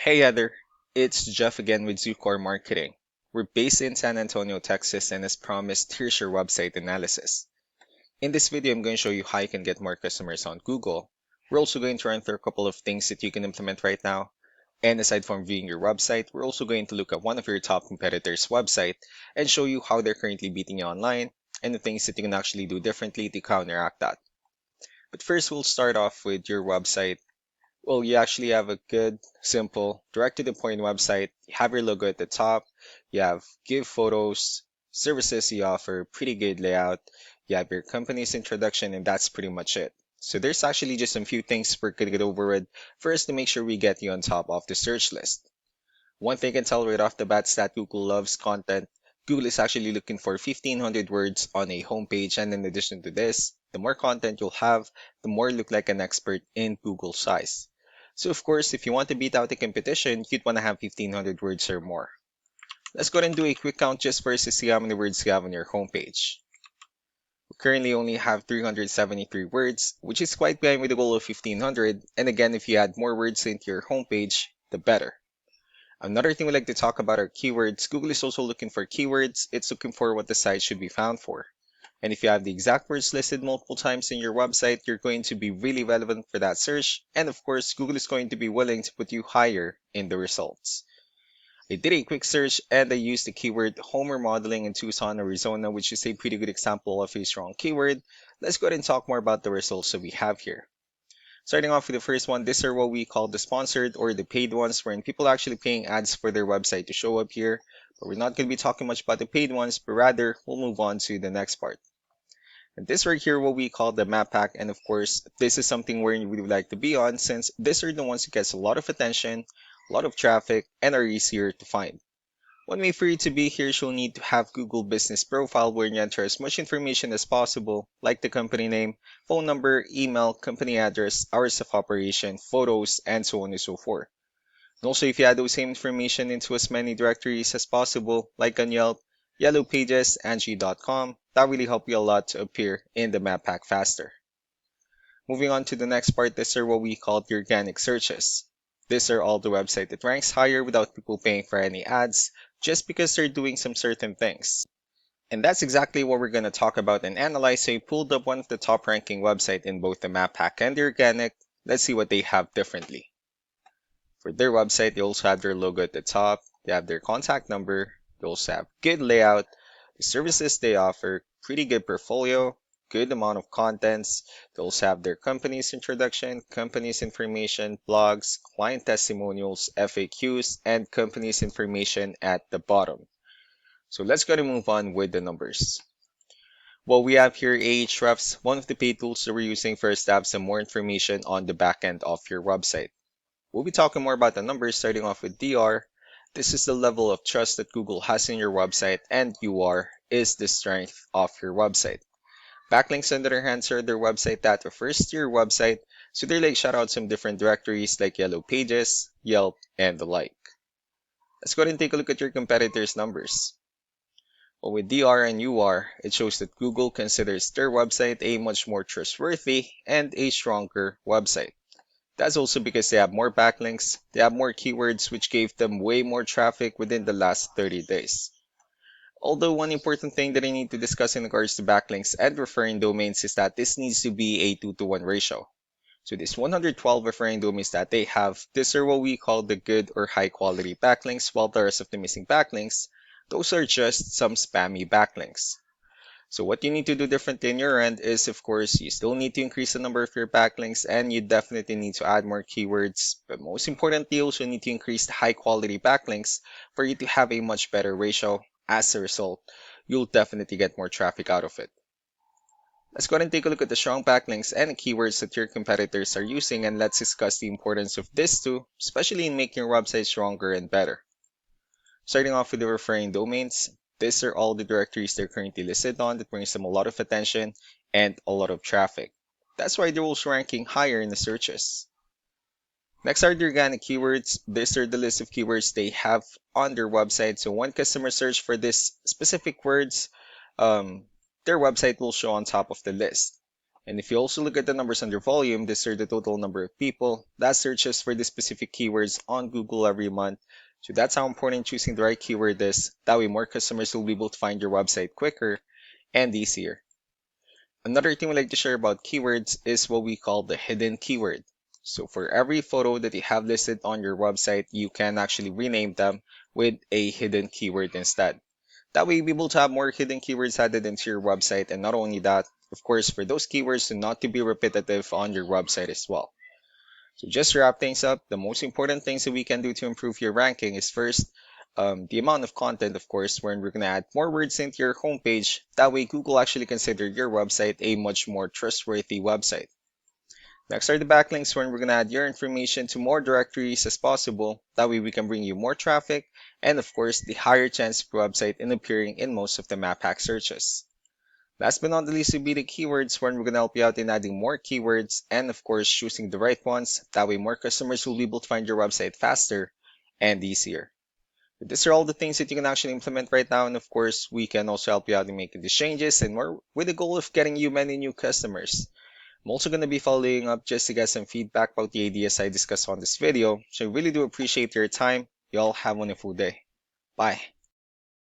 Hey Heather, it's Jeff again with Zucore Marketing. We're based in San Antonio, Texas, and as promised, here's your website analysis. In this video, I'm going to show you how you can get more customers on Google. We're also going to run through a couple of things that you can implement right now. And aside from viewing your website, we're also going to look at one of your top competitors' website and show you how they're currently beating you online and the things that you can actually do differently to counteract that. But first, we'll start off with your website. Well, you actually have a good, simple, direct to the point website. You have your logo at the top. You have give photos, services you offer, pretty good layout. You have your company's introduction, and that's pretty much it. So there's actually just a few things we're gonna get over with first to make sure we get you on top of the search list. One thing I can tell right off the bat is that Google loves content. Google is actually looking for 1500 words on a homepage, and in addition to this, the more content you'll have, the more you look like an expert in Google's eyes. So of course, if you want to beat out the competition, you'd want to have 1500 words or more. Let's go ahead and do a quick count just first to see how many words you have on your homepage. We currently only have 373 words, which is quite behind with the goal of 1500, and again, if you add more words into your homepage, the better. Another thing we like to talk about are keywords. Google is also looking for keywords. It's looking for what the site should be found for. And if you have the exact words listed multiple times in your website, you're going to be really relevant for that search. And of course, Google is going to be willing to put you higher in the results. I did a quick search and I used the keyword home remodeling in Tucson, Arizona, which is a pretty good example of a strong keyword. Let's go ahead and talk more about the results that we have here. Starting off with the first one, these are what we call the sponsored or the paid ones, wherein people are actually paying ads for their website to show up here. But we're not going to be talking much about the paid ones, but rather we'll move on to the next part. And this right here, what we call the map pack, and of course, this is something where we would like to be on since these are the ones that gets a lot of attention, a lot of traffic, and are easier to find. One way for you to be here, you'll need to have Google Business Profile where you enter as much information as possible, like the company name, phone number, email, company address, hours of operation, photos, and so on and so forth. And also, if you add those same information into as many directories as possible, like on Yelp, Yellow Pages, Angie.com, that really help you a lot to appear in the map pack faster. Moving on to the next part, these are what we call the organic searches. These are all the website that ranks higher without people paying for any ads, just because they're doing some certain things. And that's exactly what we're going to talk about and analyze. So I pulled up one of the top ranking website in both the map pack and the organic. Let's see what they have differently. For their website, they also have their logo at the top. They have their contact number. They also have good layout, the services they offer, pretty good portfolio, good amount of contents. They also have their company's introduction, company's information, blogs, client testimonials, FAQs, and company's information at the bottom. So let's go to move on with the numbers. What we have here, Ahrefs, one of the paid tools that we're using first to have some more information on the back end of your website. We'll be talking more about the numbers starting off with DR. This is the level of trust that Google has in your website, and UR is the strength of your website. Backlinks, on the other hand, are their website that refers to your website, so they like shout out some different directories like Yellow Pages, Yelp, and the like. Let's go ahead and take a look at your competitors' numbers. Well, with DR and UR, it shows that Google considers their website a much more trustworthy and a stronger website. That's also because they have more backlinks, they have more keywords, which gave them way more traffic within the last 30 days. Although one important thing that I need to discuss in regards to backlinks and referring domains is that this needs to be a 2-to-1 ratio. So this 112 referring domains that they have, these are what we call the good or high quality backlinks, while the rest of the missing backlinks, those are just some spammy backlinks. So what you need to do differently in your end is, of course, you still need to increase the number of your backlinks and you definitely need to add more keywords. But most importantly, you also need to increase the high quality backlinks for you to have a much better ratio. As a result, you'll definitely get more traffic out of it. Let's go ahead and take a look at the strong backlinks and the keywords that your competitors are using, and let's discuss the importance of this too, especially in making your website stronger and better. Starting off with the referring domains, these are all the directories they're currently listed on that brings them a lot of attention and a lot of traffic. That's why they're also ranking higher in the searches. Next are the organic keywords. These are the list of keywords they have on their website. So when customers search for these specific words, their website will show on top of the list. And if you also look at the numbers under volume, these are the total number of people that searches for the specific keywords on Google every month. So that's how important choosing the right keyword is. That way more customers will be able to find your website quicker and easier. Another thing we like to share about keywords is what we call the hidden keyword. So for every photo that you have listed on your website, you can actually rename them with a hidden keyword instead. That way you'll be able to have more hidden keywords added into your website, and not only that, of course, for those keywords to not to be repetitive on your website as well. So just to wrap things up, the most important things that we can do to improve your ranking is first, the amount of content, of course, wherein we're going to add more words into your homepage. That way Google actually consider your website a much more trustworthy website. Next are the backlinks, wherein we're going to add your information to more directories as possible. That way we can bring you more traffic and, of course, the higher chance of your website in appearing in most of the map hack searches. Last but not the least would be the keywords, where we're going to help you out in adding more keywords and, of course, choosing the right ones. That way more customers will be able to find your website faster and easier. But these are all the things that you can actually implement right now, and of course, we can also help you out in making these changes and more with the goal of getting you many new customers. I'm also going to be following up just to get some feedback about the ideas I discussed on this video, so I really do appreciate your time. You all have a wonderful day. Bye.